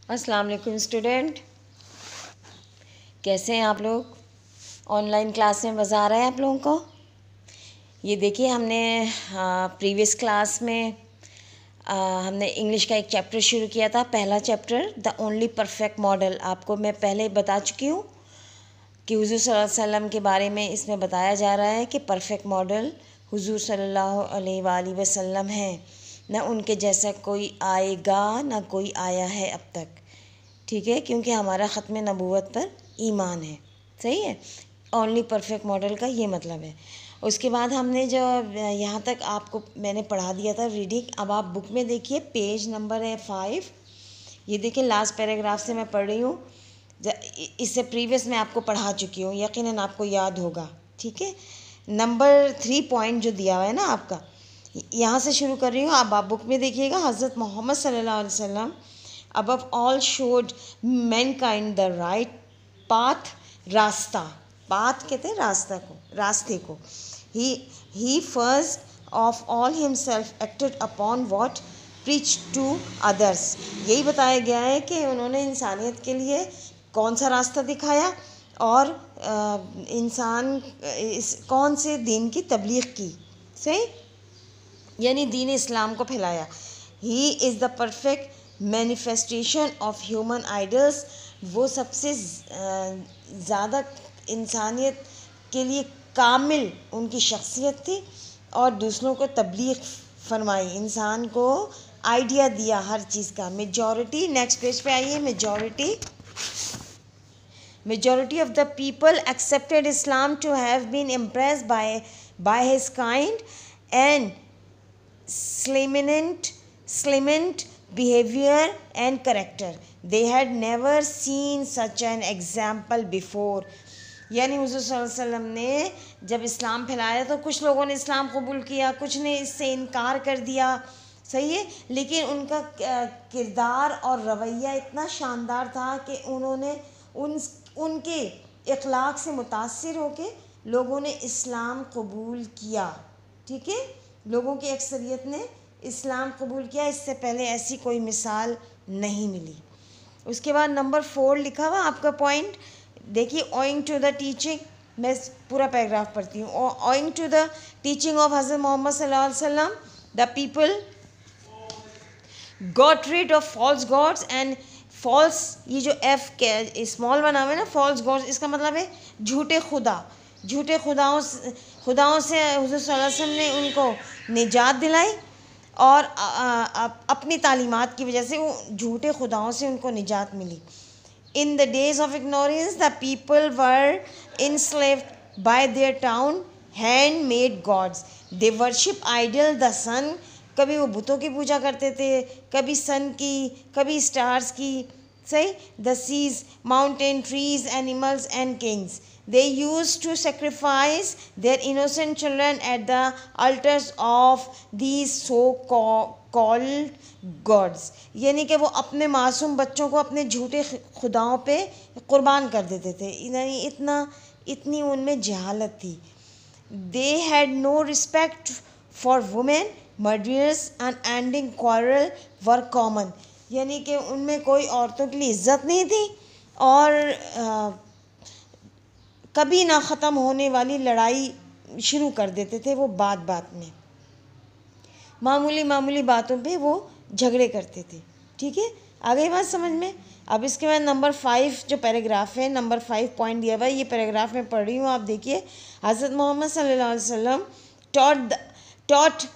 अस्सलाम वालेकुम स्टूडेंट, कैसे हैं आप लोग। ऑनलाइन क्लास में मज़ा आ रहा है आप लोगों को। ये देखिए हमने प्रीवियस क्लास में हमने इंग्लिश का एक चैप्टर शुरू किया था। पहला chapter the only perfect model. आपको मैं पहले बता चुकी हूँ कि हुज़ूर सल्लल्लाहु अलैहि वसल्लम के बारे में इसमें बताया जा रहा है कि परफेक्ट मॉडल हुज़ूर सल्लल्लाहु अलैहि वसल्लम हैं। न उनके जैसा कोई आएगा न कोई आया है अब तक, ठीक है, क्योंकि हमारा ख़त्म नबूवत पर ईमान है। सही है, ओनली परफेक्ट मॉडल का ये मतलब है। उसके बाद हमने जो यहाँ तक आपको मैंने पढ़ा दिया था रीडिंग। अब आप बुक में देखिए, पेज नंबर है 5। ये देखिए लास्ट पैराग्राफ से मैं पढ़ रही हूँ। इससे प्रीवियस मैं आपको पढ़ा चुकी हूँ, यकीनन आपको याद होगा। ठीक है, नंबर 3 पॉइंट जो दिया हुआ है ना आपका, यहाँ से शुरू कर रही हूँ। आप बुक में देखिएगा। हज़रत मोहम्मद सल्लल्लाहु अलैहि वसल्लम above all showed mankind the right path, रास्ता। पाथ कहते हैं रास्ता को, रास्ते को। he first of all himself acted upon what preached to others। यही बताया गया है कि उन्होंने इंसानियत के लिए कौन सा रास्ता दिखाया और इंसान इस कौन से दीन की तबलीग की। सही, यानी दीन इस्लाम को फैलाया। He is the perfect manifestation of human idols. वो सबसे ज़्यादा इंसानियत के लिए कामिल उनकी शख्सियत थी और दूसरों को तबलीग फरमाई, इंसान को आइडिया दिया हर चीज़ का। मेजॉरिटी, नेक्स्ट पेज पे आइए। Majority of the people accepted Islam to have been impressed by his kind and sliminant behavior and character. They had never seen such an example before। यानी हुज़ूर सल्लल्लाहु अलैहि वसल्लम ने जब इस्लाम फैलाया तो कुछ लोगों ने इस्लाम कबूल किया, कुछ ने इससे इनकार कर दिया। सही है, लेकिन उनका किरदार और रवैया इतना शानदार था कि उन्होंने उनके इखलाक से मुतासिर होके लोगों ने इस्लाम कबूल किया। ठीक है, लोगों की अक्सरियत ने इस्लाम कबूल किया। इससे पहले ऐसी कोई मिसाल नहीं मिली। उसके बाद नंबर 4 लिखा हुआ आपका पॉइंट देखिए। ओइंग टू द टीचिंग, मैं पूरा पैराग्राफ पढ़ती हूँ। Owing to the teaching of Hazrat Muhammad सल्लल्लाहु अलैहि वसल्लम the people got rid of false gods and false, ये जो एफ के स्मॉल बना हुआ है ना, फॉल्स गॉड्स, इसका मतलब है झूठे खुदा। झूठे खुदाओं से हुज़ूर सल्लल्लाहु अलैहि वसल्लम ने उनको निजात दिलाई और अपनी तालीमात की वजह से वो झूठे खुदाओं से उनको निजात मिली। In the days of ignorance the people were enslaved by their town hand made gods. They worship idol the sun. कभी वो बुतों की पूजा करते थे, कभी सन की, कभी स्टार्स की। सही, the seas, mountain, trees, animals and kings. They used to sacrifice their innocent children at the altars of these so-called gods। यानी कि वो अपने मासूम बच्चों को अपने झूठे खुदाओं पे कुर्बान कर देते थे। यानी इतनी उनमें जहालत थी। They had no respect for women, murderers and ending quarrel were common। यानी कि उनमें कोई औरतों के लिए इज्जत नहीं थी और कभी ना ख़त्म होने वाली लड़ाई शुरू कर देते थे। वो बात में मामूली बातों पे वो झगड़े करते थे। ठीक है, आ गई बात समझ में। अब इसके बाद नंबर 5 जो पैराग्राफ है, नंबर 5 पॉइंट दिया हुआ है, ये पैराग्राफ में पढ़ रही हूँ, आप देखिए। हज़रत मोहम्मद सल्लल्लाहु अलैहि वसल्लम taught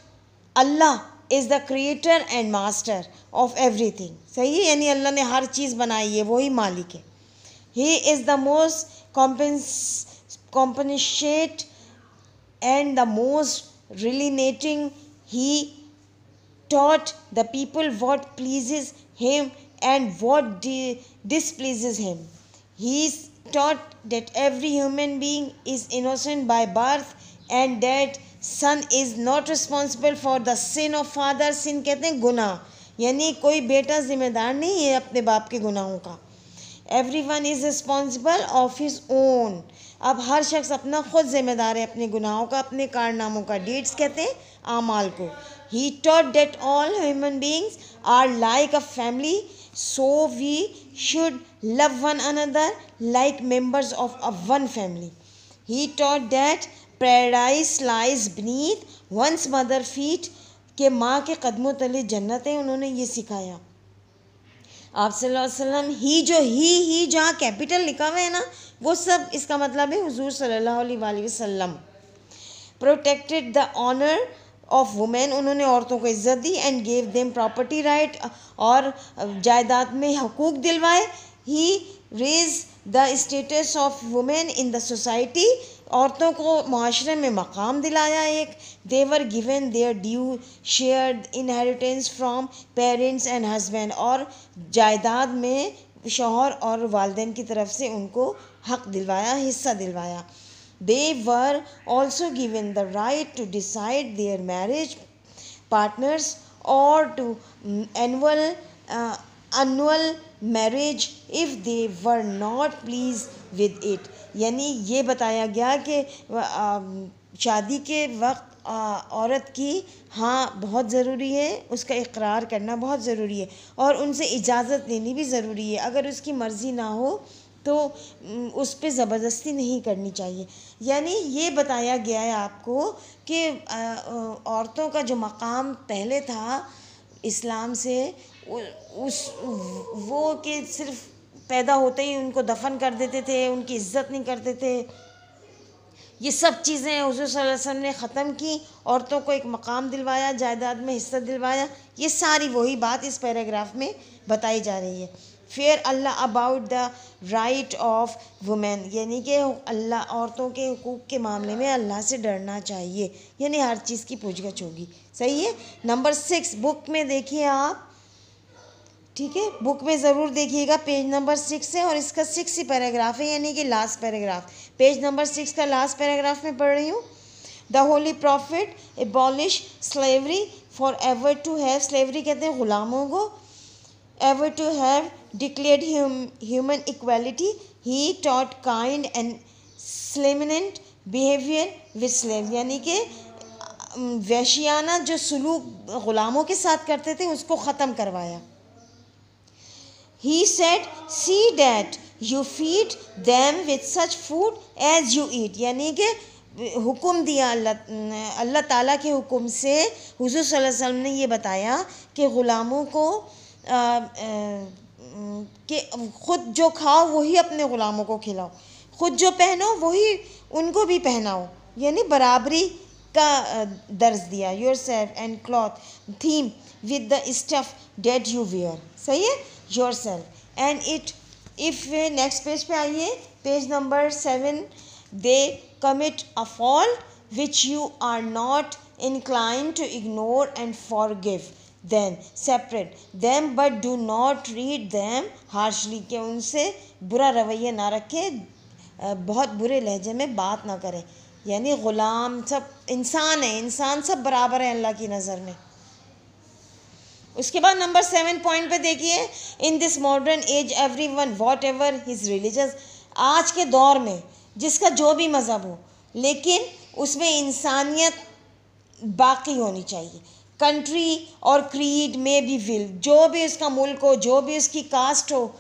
Allah is the creator and master of everything. सही है, यानी अल्लाह ने हर चीज़ बनाई है, वही मालिक है। He is the most compassionate and the most relenting। He taught the people what pleases him and what displeases him। He taught that every human being is innocent by birth and that son is not responsible for the sin of father। sin कहते हैं गुनाह, यानी कोई बेटा जिम्मेदार नहीं है अपने बाप के गुनाहों का। Everyone is responsible of his own। अब हर शख्स अपना खुद जिम्मेदार है अपने गुनाहों का, अपने कारनामों का। डीड्स कहते हैं आमाल को। He taught that all human beings are like a family So we should love one another like members of a one family. He taught that paradise lies beneath one's mother feet, के माँ के कदमों तले जन्नत है. उन्होंने ये सिखाया. आप सल्लल्लाहु अलैहि वसल्लम ही जो ही जहाँ कैपिटल लिखा हुआ है ना, वो सब इसका मतलब है हुजूर सल्लल्लाहु अलैहि वसल्लम. Protected the honour of women, उन्होंने औरतों को इज्जत दी. And gave them property right, और जायदाद में हकूक दिलवाए. He raise the status of women in the society, औरतों को माशरे में मकाम दिलाया एक. They were given their due shared inheritance from parents and husband, और जायदाद में शौहर और वालिदैन की तरफ से उनको हक दिलवाया, हिस्सा दिलवाया. They were also given the right to decide their marriage partners or to annual marriage if they were not pleased with it. यानी ये बताया गया कि शादी के वक्त औरत की हाँ बहुत ज़रूरी है, उसका इकरार करना बहुत ज़रूरी है, और उनसे इजाज़त लेनी भी ज़रूरी है. अगर उसकी मर्ज़ी ना हो तो उस पर ज़बरदस्ती नहीं करनी चाहिए. यानी ये बताया गया है आपको कि औरतों का जो मकाम पहले था इस्लाम से, वो कि सिर्फ पैदा होते ही उनको दफन कर देते थे, उनकी इज्जत नहीं करते थे. ये सब चीज़ें हुज़ूर सल्लल्लाहु अलैहि वसल्लम ने ख़त्म की. औरतों को एक मकाम दिलवाया, जायदाद में हिस्सा दिलवाया. ये सारी वही बात इस पैराग्राफ में बताई जा रही है. Fair Allah about the right of women, यानी कि अल्लाह औरतों के हुकूक के मामले में अल्लाह से डरना चाहिए, यानी हर चीज़ की पूछगछ होगी. सही है. नंबर 6 बुक में देखिए आप, ठीक है, बुक में ज़रूर देखिएगा. पेज नंबर 6 है और इसका 6 ही पैराग्राफ है, यानी कि लास्ट पैराग्राफ. पेज नंबर 6 का लास्ट पैराग्राफ में पढ़ रही हूँ. The holy prophet abolish slavery forever to have, slavery कहते हैं ग़ुलामों को, ever to have declared human equality. He taught kind and sliminant behavior with slaves, यानी कि वैशियाना जो सलूक ग़ुलामों के साथ करते थे उसको ख़त्म करवाया. He said, see that you feed them with such food as you eat, यानी कि हुक्म दिया अल्लाह ताला के हुक्म से हुज़ूर सल्लल्लाहु अलैहि वसल्लम ने ये बताया कि ग़ुलामों को कि ख़ुद जो खाओ वही अपने ग़ुलामों को खिलाओ, ख़ुद जो पहनो वही उनको भी पहनाओ, यानी बराबरी का दर्ज दिया. Yourself and clothe them with the stuff that you wear. सही है. Yourself and it if. Next page पे आइए, page number 7. They commit a fault which you are not inclined to ignore and forgive, then separate them but do not treat them harshly, कि उनसे बुरा रवैया ना रखें, बहुत बुरे लहजे में बात ना करें. यानी ग़ुलाम सब इंसान है, इंसान सब बराबर है अल्लाह की नज़र में. उसके बाद नंबर 7 पॉइंट पे देखिए. In this modern age every one what ever his religious, आज के दौर में जिसका जो भी मज़हब हो लेकिन उसमें इंसानियत बाकी होनी चाहिए. कंट्री और क्रीड में भी विल, जो भी उसका मुल्क हो, जो भी उसकी कास्ट हो,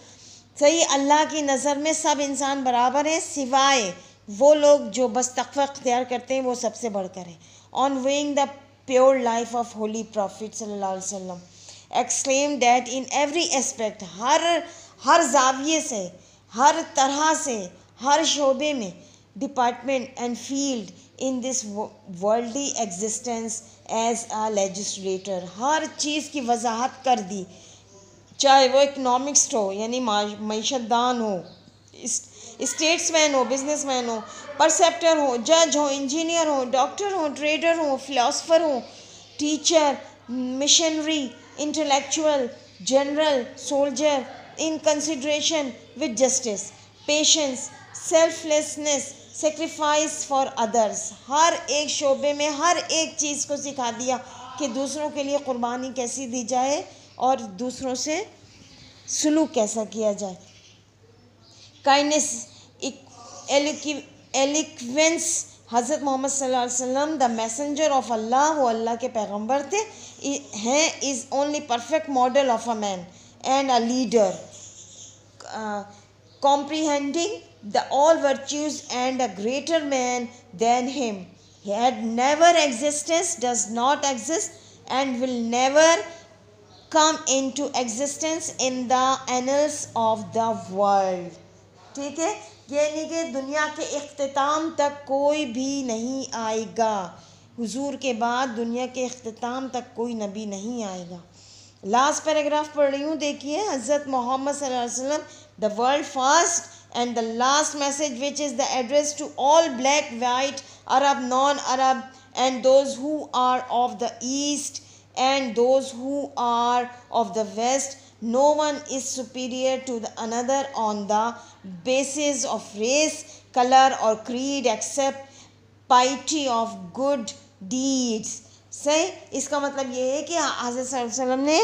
सही, अल्लाह की नज़र में सब इंसान बराबर हैं सिवाय वो लोग जो बस तक़वा इख्तियार करते हैं, वो सबसे बढ़कर हैं. On weighing the pure life of holy prophet सल्लल्लाहु अलैहि वसल्लम exclaim that in every aspect, हर जाविये से, हर तरह से, हर शोबे में, department and field in this worldly existence as a legislator, हर चीज़ की वजाहत कर दी, चाहे वो इकनॉमिक्स हो यानी मईशतदान हो, स्टेट्समैन हो, बिजनेसमैन हो, परसेप्टर हो, जज हो, इंजीनियर हो, डॉक्टर हो, ट्रेडर हो, फिलोसफर हो, teacher, missionary, intellectual, general, soldier, in consideration with justice, patience, selflessness, sacrifice for others. हर एक शोबे में हर एक चीज़ को सिखा दिया कि दूसरों के लिए क़ुरबानी कैसी दी जाए और दूसरों से सलूक कैसा किया जाए. काइंडनेस, एलिक्वेंस, हज़रत मोहम्मद सल्लल्लाहु अलैहि वसल्लम द मैसेंजर ऑफ अल्लाह, वो अल्लाह के पैगंबर थे, हैं, is only perfect model of a man, and a leader, comprehending the all virtues and a greater man than him. He had never existence, does not exist, and will never come into existence in the annals of the world. ठीक है, यानी कि दुनिया के इख्तिताम तक कोई भी नहीं आएगा, हुजूर के बाद दुनिया के इख्तिताम तक कोई नबी नहीं आएगा। लास्ट पैराग्राफ पढ़ रही हूँ, देखिए, हज़रत मोहम्मद सल्लल्लाहु अलैहि वसल्लम, the world first and the last message, which is the address to all black, white, Arab, non-Arab, and those who are of the east and those who are of the west. No one is superior to the another on the basis of race, color or creed except piety of good deeds. सही, इसका मतलब ये है कि हज़रत सल्लल्लाहु अलैहि वसल्लम ने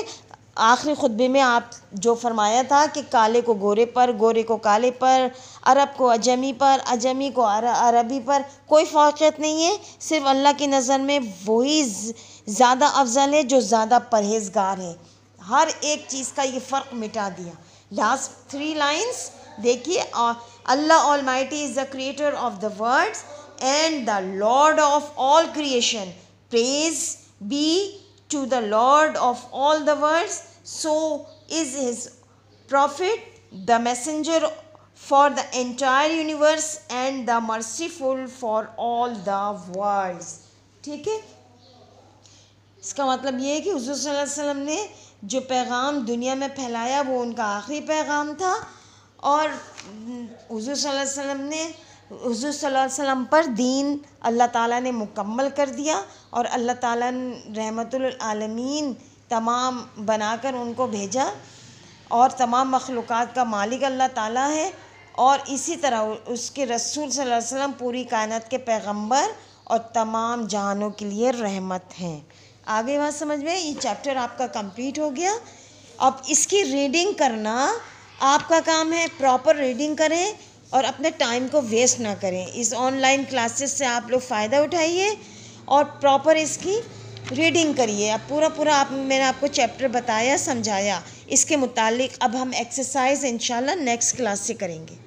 आखिरी खुतबे में आप जो फरमाया था कि काले को गोरे पर, गोरे को काले पर, अरब को अजमी पर, अजमी को अरबी पर कोई फ़र्क़ियत नहीं है, सिर्फ अल्लाह की नज़र में वही ज़्यादा अफजल है जो ज़्यादा परहेज़गार है। हर एक चीज़ का ये फ़र्क मिटा दिया। लास्ट 3 लाइन्स देखिए, Allah almighty is the creator of the worlds and the lord of all creation, praise be to the Lord of all the worlds. So is his prophet the messenger for the entire universe and the merciful for all the worlds. ठीक है, इसका मतलब ये है कि हुज़ूर सल्लल्लाहु अलैहि वसल्लम ने जो पैगाम दुनिया में फैलाया वो उनका आखिरी पैगाम था, और हुज़ूर सल्लल्लाहु अलैहि वसल्लम ने हुज़ूर सल्लल्लाहु अलैहि वसल्लम पर दीन अल्लाह ताला ने मुकम्मल कर दिया, और अल्लाह ताला रहमतुल आलमीन तमाम बनाकर उनको भेजा, और तमाम मखलूक़ात का मालिक अल्लाह ताला है, और इसी तरह उसके रसूल सल्लल्लाहु अलैहि वसल्लम पूरी कायनात के पैगंबर और तमाम जहानों के लिए रहमत हैं। आगे बात समझ में, ये चैप्टर आपका कंप्लीट हो गया। अब इसकी रीडिंग करना आपका काम है, प्रॉपर रीडिंग करें और अपने टाइम को वेस्ट ना करें। इस ऑनलाइन क्लासेस से आप लोग फ़ायदा उठाइए और प्रॉपर इसकी रीडिंग करिए। अब पूरा मैंने आपको चैप्टर बताया, समझाया, इसके मुतालिक अब हम एक्सरसाइज इंशाल्लाह नेक्स्ट क्लास से करेंगे।